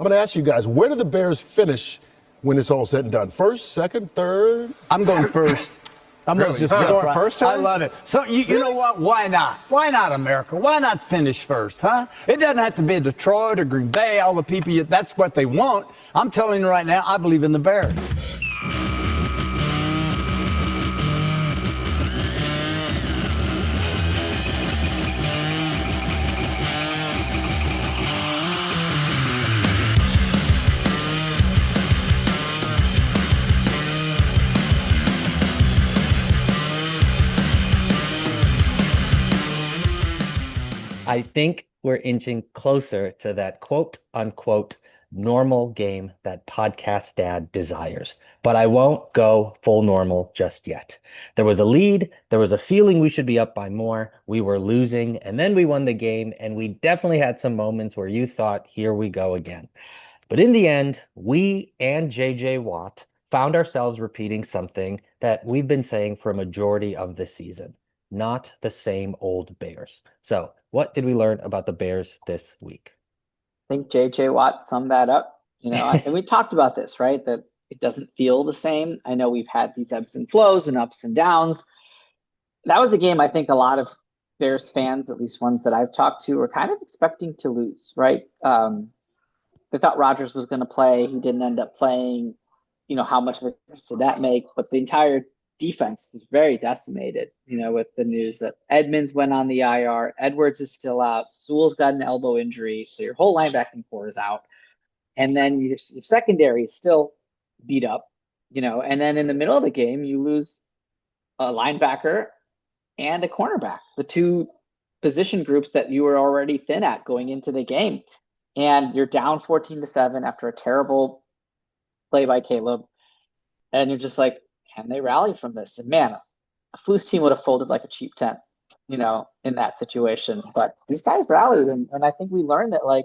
I'm going to ask you guys, where do the Bears finish when it's all said and done? First, second, third? I'm going first. I'm Really? just Huh? going First I time? love it. So you know what? Why not? Why not, America? Why not finish first, huh? It doesn't have to be Detroit or Green Bay. All the people, that's what they want. I'm telling you right now, I believe in the Bears. I think we're inching closer to that quote unquote normal game that podcast dad desires. But I won't go full normal just yet. There was a lead, there was a feeling we should be up by more. We were losing, and then we won the game, and we definitely had some moments where you thought, here we go again. But in the end, we and JJ Watt found ourselves repeating something that we've been saying for a majority of the season. Not the same old Bears. So, what did we learn about the Bears this week? I think J.J. Watt summed that up. And we talked about this, right? That it doesn't feel the same. I know we've had these ebbs and flows and ups and downs. That was a game I think a lot of Bears fans, at least ones that I've talked to, were kind of expecting to lose, right? They thought Rodgers was going to play. He didn't end up playing. How much of a difference did that make? But the entire defense was very decimated, with the news that Edmonds went on the IR, Edwards is still out, Sewell's got an elbow injury, so your whole linebacking core is out. And then your secondary is still beat up, and then in the middle of the game, you lose a linebacker and a cornerback, the two position groups that you were already thin at going into the game. And you're down 14-7 after a terrible play by Caleb. And you're just like, can they rally from this? And man, a Flu's team would have folded like a cheap tent, in that situation. But these guys rallied, and I think we learned that, like,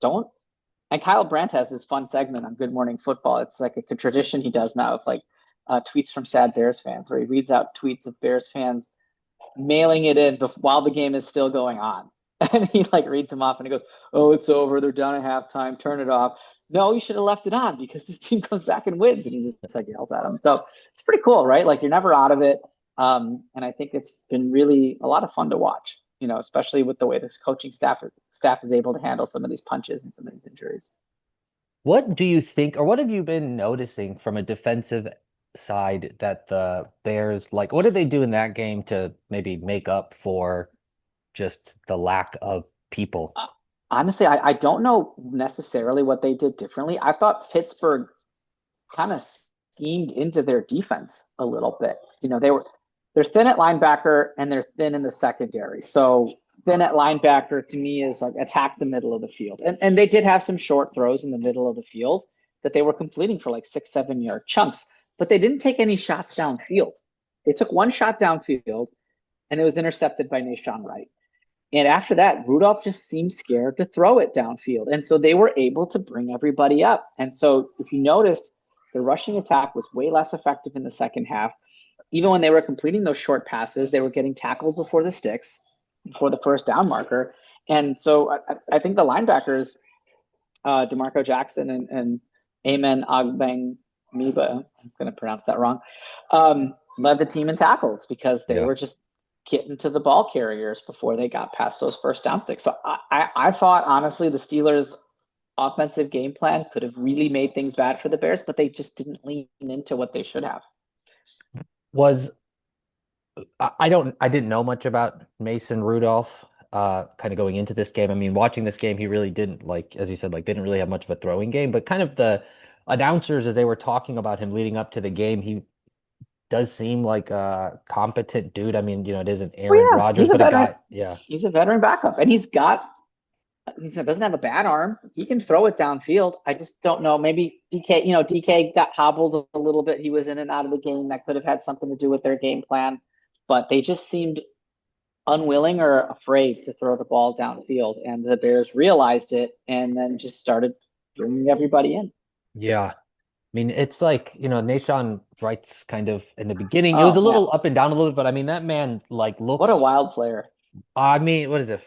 don't. And Kyle Brandt has this fun segment on Good Morning Football. It's like a tradition he does now of like tweets from sad Bears fans, where he reads out tweets of Bears fans mailing it in while the game is still going on. And he like reads them off and he goes, "Oh, it's over. They're down at halftime. Turn it off." No, you should have left it on because this team comes back and wins. And he just like yells at him. So it's pretty cool, right? Like, you're never out of it. And I think it's been really a lot of fun to watch, especially with the way this coaching staff is able to handle some of these punches and some of these injuries. What do you think, or what have you been noticing from a defensive side that the Bears, like, what did they do in that game to maybe make up for just the lack of people? Honestly, I don't know necessarily what they did differently. I thought Pittsburgh kind of schemed into their defense a little bit. They're thin at linebacker and they're thin in the secondary. So thin at linebacker to me is like attack the middle of the field. And they did have some short throws in the middle of the field that they were completing for like 6-7 yard chunks, but they didn't take any shots downfield. They took one shot downfield and it was intercepted by Nashawn Wright. And after that, Rudolph just seemed scared to throw it downfield. And so they were able to bring everybody up. And so if you noticed, the rushing attack was way less effective in the second half. Even when they were completing those short passes, they were getting tackled before the sticks, before the first down marker. And so I think the linebackers, DeMarco Jackson and Amen Ogbengmiba, I'm going to pronounce that wrong, led the team in tackles because they were just getting to the ball carriers before they got past those first down sticks. So I thought, honestly, the Steelers' offensive game plan could have really made things bad for the Bears, but they just didn't lean into what they should have. I didn't know much about Mason Rudolph kind of going into this game. I mean, watching this game, he really didn't, like, as you said, like, didn't really have much of a throwing game, but kind of the announcers, as they were talking about him leading up to the game, he does seem like a competent dude. I mean, it isn't Aaron Rodgers, but a guy. Yeah. He's a veteran backup, and he doesn't have a bad arm. He can throw it downfield. I just don't know. Maybe DK got hobbled a little bit. He was in and out of the game. That could have had something to do with their game plan, but they just seemed unwilling or afraid to throw the ball downfield. And the Bears realized it and then just started bringing everybody in. Yeah. I mean, it's like, Nashawn Wright's kind of in the beginning. It was a little up and down a little bit, but I mean, that man, like, looks. What a wild player. I mean, what is it?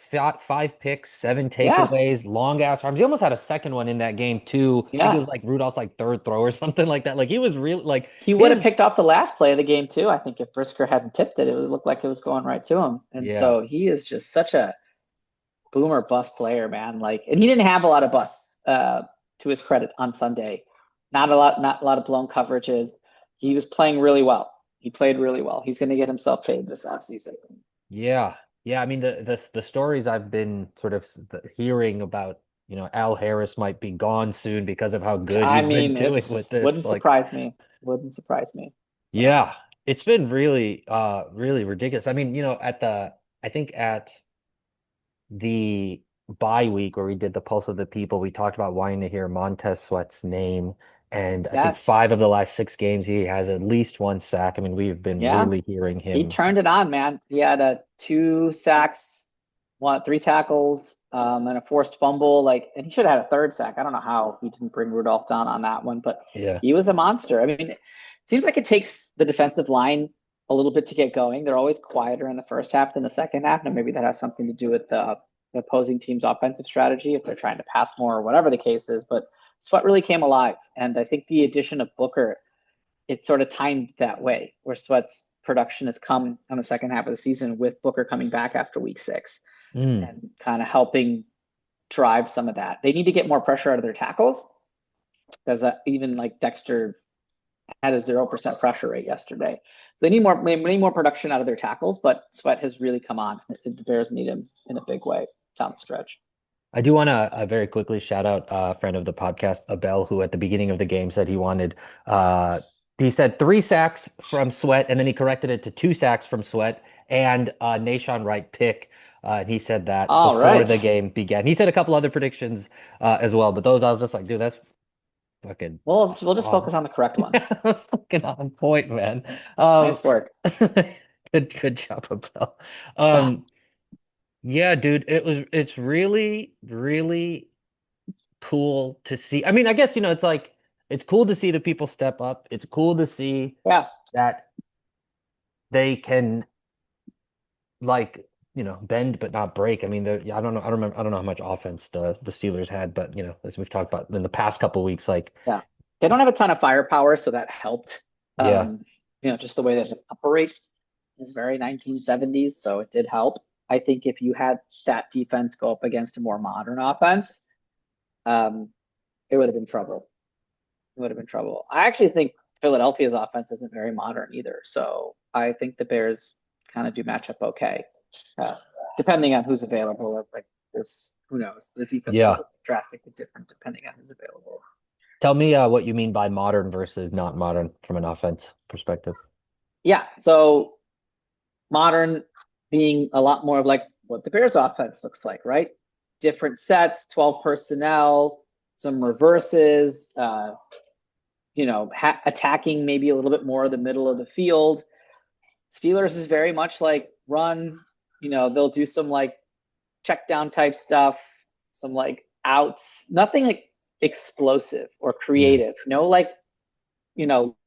Five picks, seven Yeah, takeaways, long ass arms. He almost had a second one in that game too. I think it yeah. was like Rudolph's like third throw or something like that. Like he was really like He would have his. picked off the last play of the game too. I think if Brisker hadn't tipped it, it would look like it was going right to him. And Yeah. so he is just such a boomer bust player, man. Like, and he didn't have a lot of busts, to his credit on Sunday. Not a lot of blown coverages. He was playing really well. He played really well. He's going to get himself paid this offseason. Yeah. Yeah. I mean, the stories I've been sort of hearing about, Al Harris might be gone soon because of how good I he's been mean, doing with it's this. wouldn't Like, surprise me. Wouldn't surprise me. So yeah, it's been really, really ridiculous. I mean, I think at the bye week where we did the Pulse of the People, we talked about wanting to hear Montez Sweat's name. And I think yes, five of the last six games, he has at least one sack. I mean, we've been yeah, really hearing he him. turned it on, man. He had two sacks, three tackles, and a forced fumble. Like, and he should have had a third sack. I don't know how he didn't bring Rudolph down on that one, but Yeah. he was a monster. I mean, it seems like it takes the defensive line a little bit to get going. They're always quieter in the first half than the second half. And maybe that has something to do with the opposing team's offensive strategy if they're trying to pass more or whatever the case is. But Sweat really came alive. And I think the addition of Booker, it sort of timed that way, where Sweat's production has come on the second half of the season with Booker coming back after week 6 Mm. and kind of helping drive some of that. They need to get more pressure out of their tackles because even like Dexter had a 0% pressure rate yesterday. So they need more production out of their tackles, but Sweat has really come on. The Bears need him in a big way down the stretch. I do want to very quickly shout out a friend of the podcast, Abel, who at the beginning of the game said he said three sacks from Sweat, and then he corrected it to two sacks from Sweat and Nahshon Wright pick. And he said that All before right. the game began. He said a couple other predictions as well, but those I was just like, dude, that's fucking We'll just on. focus on the correct ones. Yeah, that's fucking on point, man. Nice work. Good job, Abel. Ah, Um, yeah, dude, it's really, really cool to see. I mean, I guess, it's like it's cool to see the people step up. It's cool to see yeah. that they can like, bend but not break. I mean, I don't know, I don't know how much offense the Steelers had, but as we've talked about in the past couple weeks, like, Yeah. They don't have a ton of firepower, so that helped. yeah, Um, just the way that they operate is very 1970s, so it did help. I think if you had that defense go up against a more modern offense, um, it would have been trouble. It would have been trouble. I actually think Philadelphia's offense isn't very modern either, so I think the Bears kind of do match up okay, uh, depending on who's available. Like, there's who knows, the defense could yeah. look drastically different depending on who's available. Tell me what you mean by modern versus not modern from an offense perspective. Yeah, so modern being a lot more of like what the Bears offense looks like, right? Different sets, 12 personnel, some reverses, attacking maybe a little bit more of the middle of the field. Steelers is very much like run, they'll do some like check down type stuff, some like outs, nothing like explosive or Mm. creative. No, like,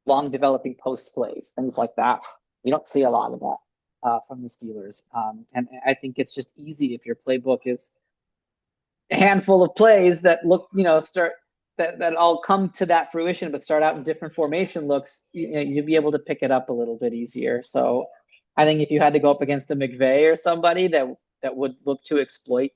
long developing post plays, things like that. We don't see a lot of that from the Steelers. And I think it's just easy if your playbook is a handful of plays that look, start that all come to that fruition, but start out in different formation looks, you'd be able to pick it up a little bit easier. So I think if you had to go up against a McVay or somebody that would look to exploit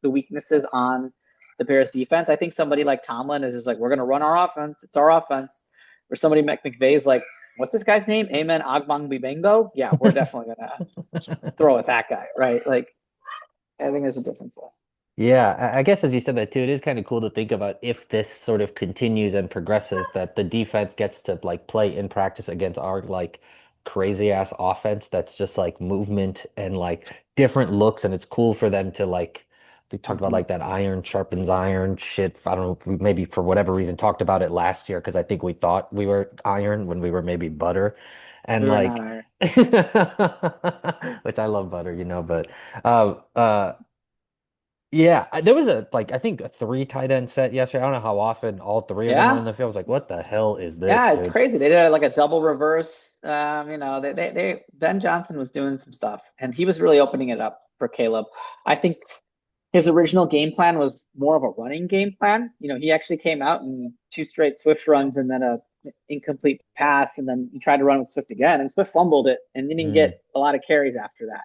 the weaknesses on the Bears defense, I think somebody like Tomlin is just like, we're going to run our offense. It's our offense. Or somebody like McVay is like, what's this guy's name? Amen Agbangbibengbo? Yeah, we're definitely going to throw at that guy, right? Like, I think there's a difference there. Yeah, I guess as you said that too, it is kind of cool to think about if this sort of continues and progresses, that the defense gets to like play in practice against our like crazy ass offense that's just like movement and like different looks, and it's cool for them to like we talked about Mm-hmm. like that iron sharpens iron shit. I don't know, we maybe for whatever reason talked about it last year because I think we thought we were iron when we were maybe butter. We And were not like our which I love butter, but uh uh yeah, there was I think a three tight end set yesterday. I don't know how often all three of them were in Yeah. the field. I was like, what the hell is this, Yeah, it's dude? crazy. They did like a double reverse. Ben Johnson was doing some stuff and he was really opening it up for Caleb. I think his original game plan was more of a running game plan. He actually came out in 2 straight Swift runs and then a incomplete pass, and then he tried to run with Swift again, and Swift fumbled it and didn't get a lot of carries after that.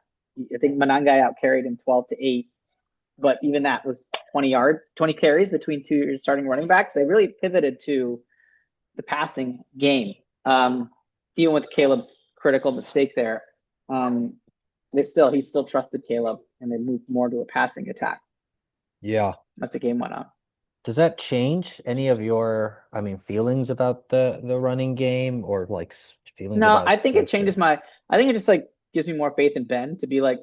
I think Manangai out carried him 12-8, but even that was 20 carries between two starting running backs. They really pivoted to the passing game. Even with Caleb's critical mistake there, he still trusted Caleb, and they moved more to a passing attack Yeah. as the game went on. Does that change any of your, feelings about the running game, or like feelings No, about I think it Swift? changes I think it just like gives me more faith in Ben to be like,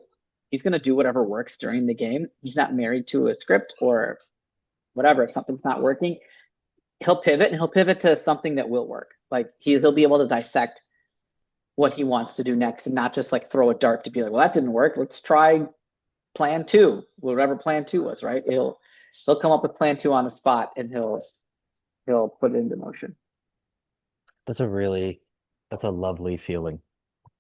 he's gonna do whatever works during the game. He's not married to a script or whatever. If something's not working, he'll pivot, and he'll pivot to something that will work. Like he'll be able to dissect what he wants to do next, and not just like throw a dart to be like, well, that didn't work, let's try plan 2, whatever plan 2 was, right? He'll come up with plan 2 on the spot, and he'll put it into motion. That's a lovely feeling.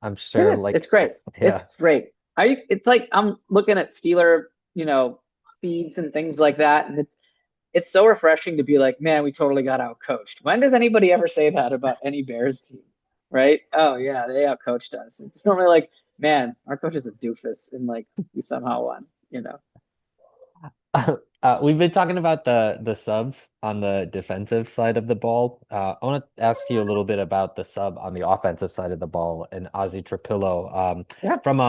I'm It sure, is. like, It's great. yeah. It's great. It's like I'm looking at Steeler, feeds and things like that, and it's so refreshing to be like, man, we totally got outcoached. When does anybody ever say that about any Bears team? Right? Oh yeah, they outcoached us. It's normally like, man, our coach is a doofus, and like we somehow won. We've been talking about the subs on the defensive side of the ball. I want to ask you a little bit about the sub on the offensive side of the ball, and Ozzy Trapillo. Yeah. From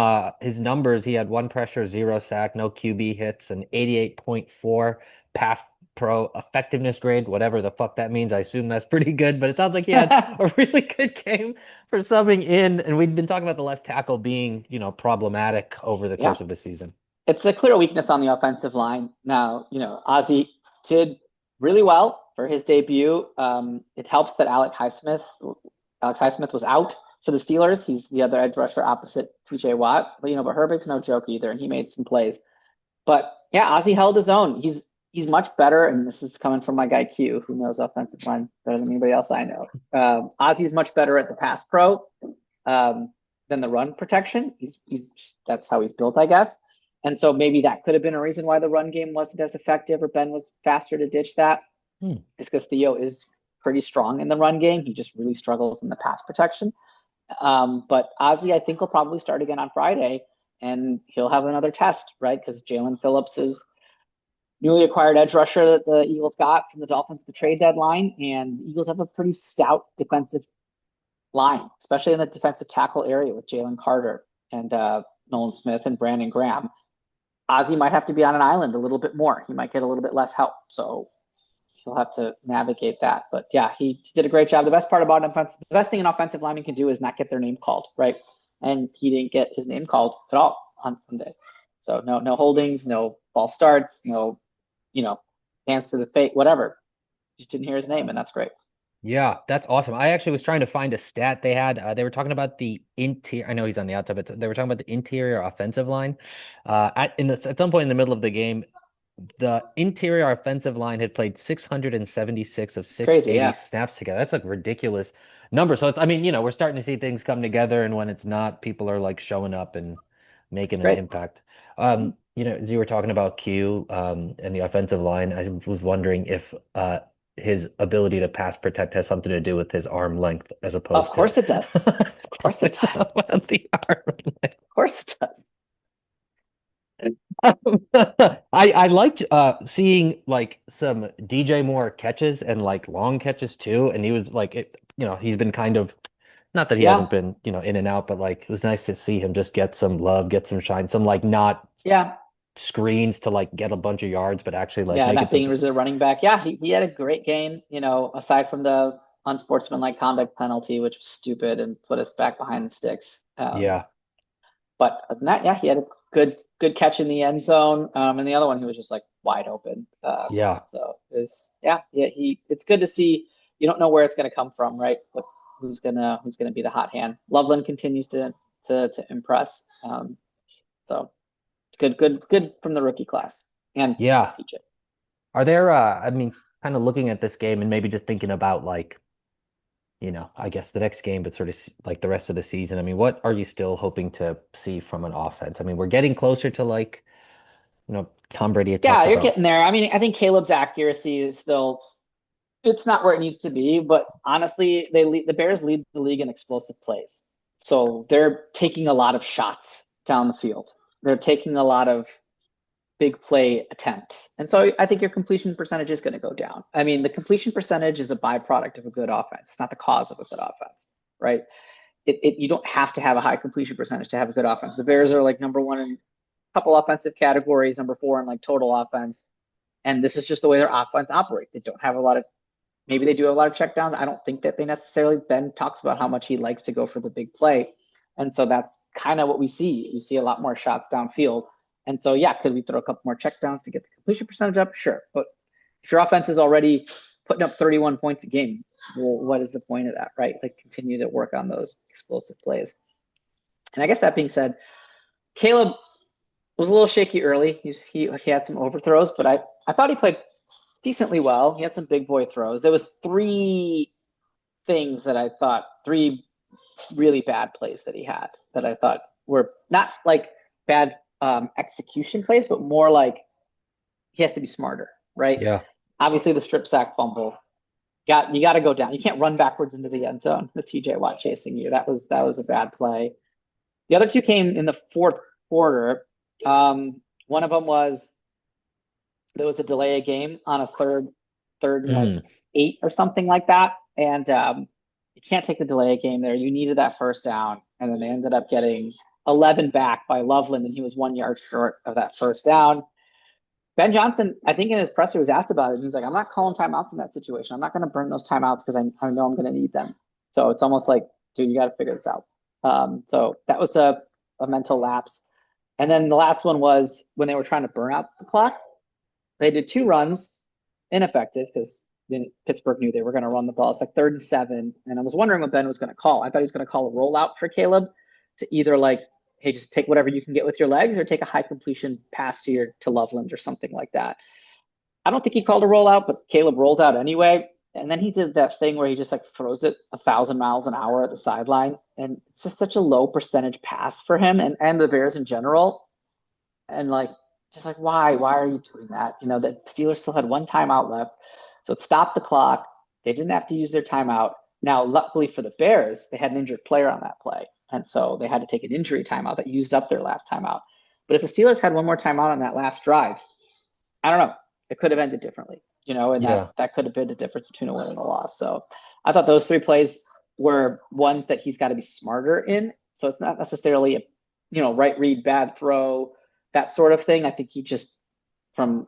his numbers, he had 1 pressure, 0 sack, no QB hits, an 88.4 pass pro effectiveness grade, whatever the fuck that means. I assume that's pretty good, but it sounds like he had a really good game for subbing in. And we'd been talking about the left tackle being, problematic over the Yeah. course of the season. It's a clear weakness on the offensive line. Now, Ozzy did really well for his debut. It helps that Alex Highsmith was out for the Steelers. He's the other edge rusher opposite TJ Watt. But Herbig's no joke either, and he made some plays. But yeah, Ozzy held his own. He's much better, and this is coming from my guy Q, who knows offensive line better than anybody else I know. Ozzy's much better at the pass pro than the run protection. That's how he's built, I guess. And so maybe that could have been a reason why the run game wasn't as effective, or Ben was faster to ditch that. It's because Theo is pretty strong in the run game. He just really struggles in the pass protection. But Ozzy, I think, will probably start again on Friday, and he'll have another test, right? Because Jalen Phillips is newly acquired edge rusher that the Eagles got from the Dolphins at the trade deadline. And the Eagles have a pretty stout defensive line, especially in the defensive tackle area with Jalen Carter and Nolan Smith and Brandon Graham. Ozzy might have to be on an island a little bit more. He might get a little bit less help. So he'll have to navigate that. But yeah, he did a great job. The best part about the best thing an offensive lineman can do is not get their name called, right? And he didn't get his name called at all on Sunday. So no holdings, no false starts, no, hands to the face, whatever. Just didn't hear his name, and that's great. Yeah, that's awesome. I actually was trying to find a stat they had. They were talking about the interior. I know he's on the outside, but they were talking about the interior offensive line. At some point in the middle of the game, the interior offensive line had played 676 of Crazy, 680 yeah. snaps together. That's like ridiculous number. So we're starting to see things come together, and when it's not, people are like showing up and making an Great. impact. As you were talking about Q, and the offensive line, I was wondering if his ability to pass protect has something to do with his arm length as opposed Of course to it does. Of course it does. about the arm length. Of course it does. I liked seeing like some DJ Moore catches and like long catches too, and he was like he's been kind of, not that he hasn't been in and out, but like it was nice to see him just get some love, get some shine, some like not screens to like get a bunch of yards, but actually like make not being a running back. Yeah, he had a great game, aside from the unsportsmanlike conduct penalty, which was stupid and put us back behind the sticks. Yeah. But other than that, yeah, he had a good catch in the end zone. And the other one, he was just like wide open. Yeah. So it's good to see. You don't know where it's going to come from, right? But who's gonna be the hot hand? Loveland continues to impress. So good from the rookie class and Yeah. TJ. Are there kind of looking at this game and maybe just thinking about like I guess the next game, but sort of like the rest of the season. I mean, what are you still hoping to see from an offense? I mean, we're getting closer to like, Tom Brady had Yeah, talked you're about. getting there. I mean, I think Caleb's accuracy is still, it's not where it needs to be, but honestly, the Bears lead the league in explosive plays. So they're taking a lot of shots down the field. They're taking a lot of big play attempts. And so I think your completion percentage is going to go down. I mean, the completion percentage is a byproduct of a good offense. It's not the cause of a good offense, right? You don't have to have a high completion percentage to have a good offense. The Bears are like number one in a couple offensive categories, number four in like total offense. And this is just the way their offense operates. They don't have a lot of, maybe they do have a lot of checkdowns. I don't think that they necessarily, Ben talks about how much he likes to go for the big play. And so that's kind of what we see. We see a lot more shots downfield. And so, yeah, could we throw a couple more checkdowns to get the completion percentage up? Sure. But if your offense is already putting up 31 points a game, well, what is the point of that, right? Like, continue to work on those explosive plays. And I guess that being said, Caleb was a little shaky early. He had some overthrows, but I thought he played decently well. He had some big boy throws. There was three things that I thought, three really bad plays that he had that I thought were not like bad execution plays, but more like he has to be smarter, right? Yeah. Obviously, the strip sack fumble. You got to go down. You can't run backwards into the end zone with TJ Watt chasing you. That was a bad play. The other two came in the fourth quarter. One of them was there was a delay of game on a third and like 8 or something like that, and you can't take the delay of game there. You needed that first down, and then they ended up getting 11 back by Loveland, and he was 1 yard short of that first down. Ben Johnson, I think in his presser, was asked about it. And he's like, I'm not calling timeouts in that situation. I'm not going to burn those timeouts because I know I'm going to need them. So it's almost like, dude, you got to figure this out. So that was a mental lapse. And then the last one was when they were trying to burn out the clock. They did 2 runs, ineffective because Pittsburgh knew they were going to run the ball. It's like 3rd and 7. And I was wondering what Ben was going to call. I thought he was going to call a rollout for Caleb to either like, hey, just take whatever you can get with your legs or take a high completion pass to Loveland or something like that. I don't think he called a rollout, but Caleb rolled out anyway. And then he did that thing where he just like throws it 1,000 miles an hour at the sideline. And it's just such a low percentage pass for him and the Bears in general. And like, just like, why are you doing that? The Steelers still had 1 timeout left. So it stopped the clock. They didn't have to use their timeout. Now, luckily for the Bears, they had an injured player on that play. And so they had to take an injury timeout that used up their last timeout. But if the Steelers had 1 more timeout on that last drive, I don't know. It could have ended differently, and Yeah. that could have been the difference between a win and a loss. So I thought those 3 plays were ones that he's got to be smarter in. So it's not necessarily a, right read, bad throw, that sort of thing. I think he just, from,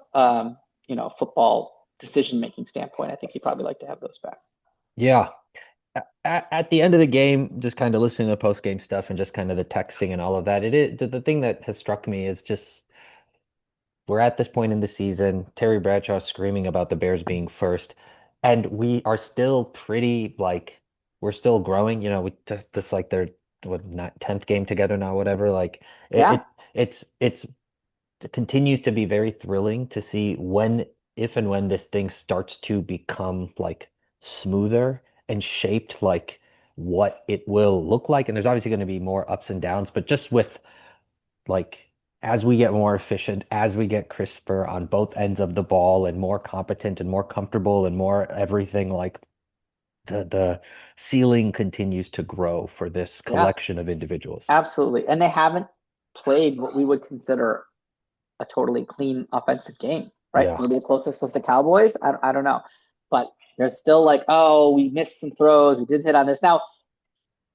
football decision-making standpoint, I think he'd probably like to have those back. Yeah. At the end of the game, just kind of listening to the post game stuff and just kind of the texting and all of that, it is the thing that has struck me is just we're at this point in the season. Terry Bradshaw screaming about the Bears being first, and we are still pretty like we're still growing. We just like they're what not 10th game together now, whatever. Like Yeah. it continues to be very thrilling to see if and when this thing starts to become like smoother and shaped like what it will look like. And there's obviously going to be more ups and downs, but just with like as we get more efficient, as we get crisper on both ends of the ball and more competent and more comfortable and more everything, like the ceiling continues to grow for this Yeah, collection of individuals. absolutely. And they haven't played what we would consider a totally clean offensive game, right? Yeah. Maybe the closest was the Cowboys. I don't know. But there's still like, oh, we missed some throws. We did hit on this. Now,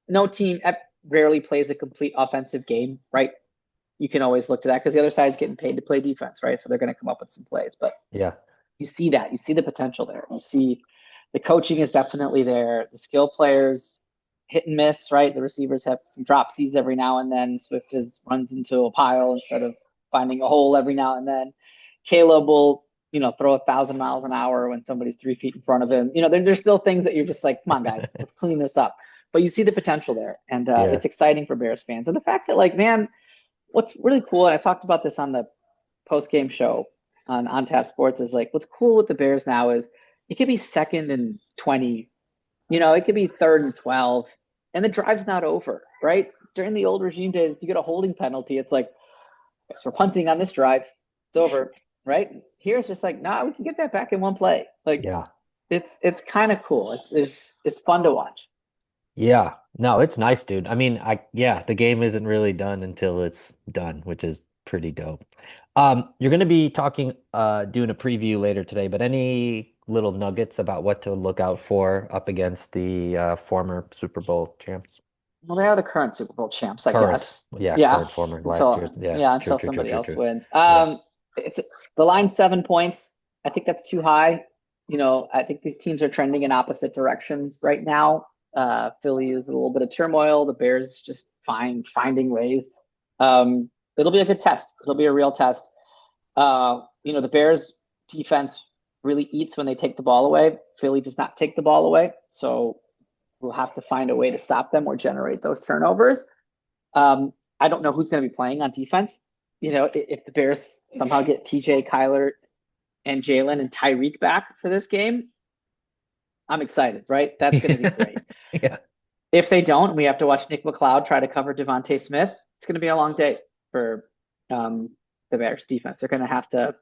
no team rarely plays a complete offensive game, right? You can always look to that because the other side's getting paid to play defense, right? So they're going to come up with some plays. But Yeah. you see that. You see the potential there. You see the coaching is definitely there. The skill players hit and miss, right? The receivers have some dropsies every now and then. Swift runs into a pile instead of finding a hole every now and then. Caleb will, throw 1,000 miles an hour when somebody's 3 feet in front of him. There's still things that you're just like, come on, guys, let's clean this up. But you see the potential there, and Yeah. it's exciting for Bears fans. And the fact that, like, man, what's really cool, and I talked about this on the post-game show on Tap Sports, is like what's cool with the Bears now is it could be 2nd and 20 It could be 3rd and 12, and the drive's not over, right? During the old regime days, you get a holding penalty. It's like, guess we're punting on this drive. It's over, right? Here it's just like, nah, we can get that back in one play. Like, Yeah. it's kind of cool. It's fun to watch. Yeah. No, it's nice, dude. I mean, yeah, the game isn't really done until it's done, which is pretty dope. You're gonna be doing a preview later today, but any little nuggets about what to look out for up against the former Super Bowl champs? Well, they are the current Super Bowl champs, I Current. guess. Yeah, Yeah. current former last year's. Until Yeah, yeah, true, until true, true, somebody true, else true. wins. Yeah. It's the line 7 points. I think that's too high. I think these teams are trending in opposite directions right now. Philly is a little bit of turmoil. The Bears just finding ways. It'll be a good test. It'll be a real test. The Bears defense really eats when they take the ball away. Philly does not take the ball away. So we'll have to find a way to stop them or generate those turnovers. I don't know who's going to be playing on defense. If the Bears somehow get TJ, Kyler, and Jalen and Tyreek back for this game, I'm excited, right? That's going to be great. Yeah. If they don't, we have to watch Nick McLeod try to cover Devontae Smith. It's going to be a long day for the Bears defense. They're going to have to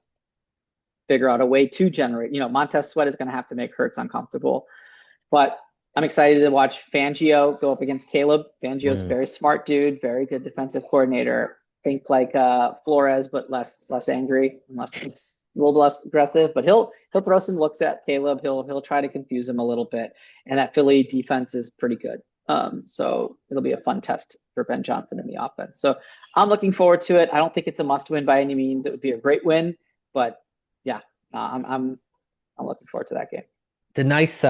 figure out a way to generate. Montez Sweat is going to have to make Hurts uncomfortable. But I'm excited to watch Fangio go up against Caleb. Fangio's a very smart dude, very good defensive coordinator. Think like Flores, but less angry, it's a little less aggressive. But he'll throw some looks at Caleb. He'll try to confuse him a little bit. And that Philly defense is pretty good. So it'll be a fun test for Ben Johnson in the offense. So I'm looking forward to it. I don't think it's a must-win by any means. It would be a great win, but yeah, I'm looking forward to that game. The nice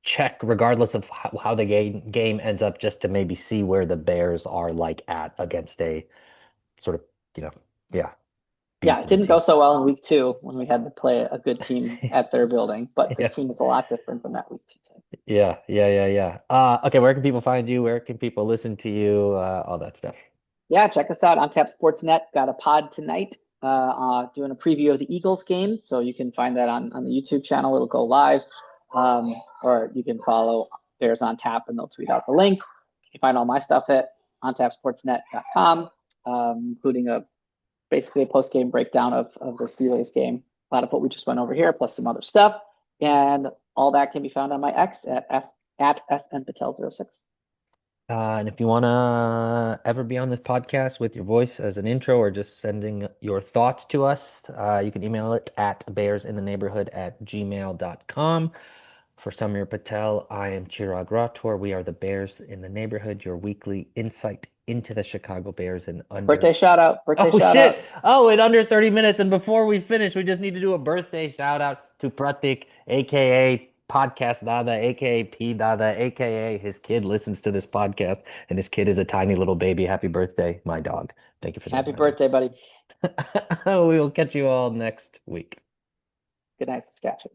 check, regardless of how the game ends up, just to maybe see where the Bears are like at against a sort of, yeah. Yeah, it didn't go so well in week 2 when we had to play a good team at their building, but this team is a lot different than that week 2 team. Yeah. Okay, where can people find you? Where can people listen to you? All that stuff. Yeah, check us out on Tap Sportsnet. Got a pod tonight doing a preview of the Eagles game. So you can find that on the YouTube channel. It'll go live. Or you can follow Bears on Tap and they'll tweet out the link. You can find all my stuff at ontapsportsnet.com, including basically a post-game breakdown of the Steelers game. A lot of what we just went over here, plus some other stuff. And all that can be found on my X at SMPatel06. And if you want to ever be on this podcast with your voice as an intro or just sending your thoughts to us, you can email it at bearsintheneighborhood@gmail.com. For Samir Patel, I am Chirag Rathod. We are the Bears in the Neighborhood, your weekly insight into the Chicago Bears in under... Birthday shout out. In under 30 minutes. And before we finish, we just need to do a birthday shout out to Pratik, aka Podcast Dada, aka P Dada, aka his kid listens to this podcast, and his kid is a tiny little baby. Happy birthday, my dog. Thank you for that. Happy birthday, buddy. We will catch you all next week. Good night, Saskatchewan.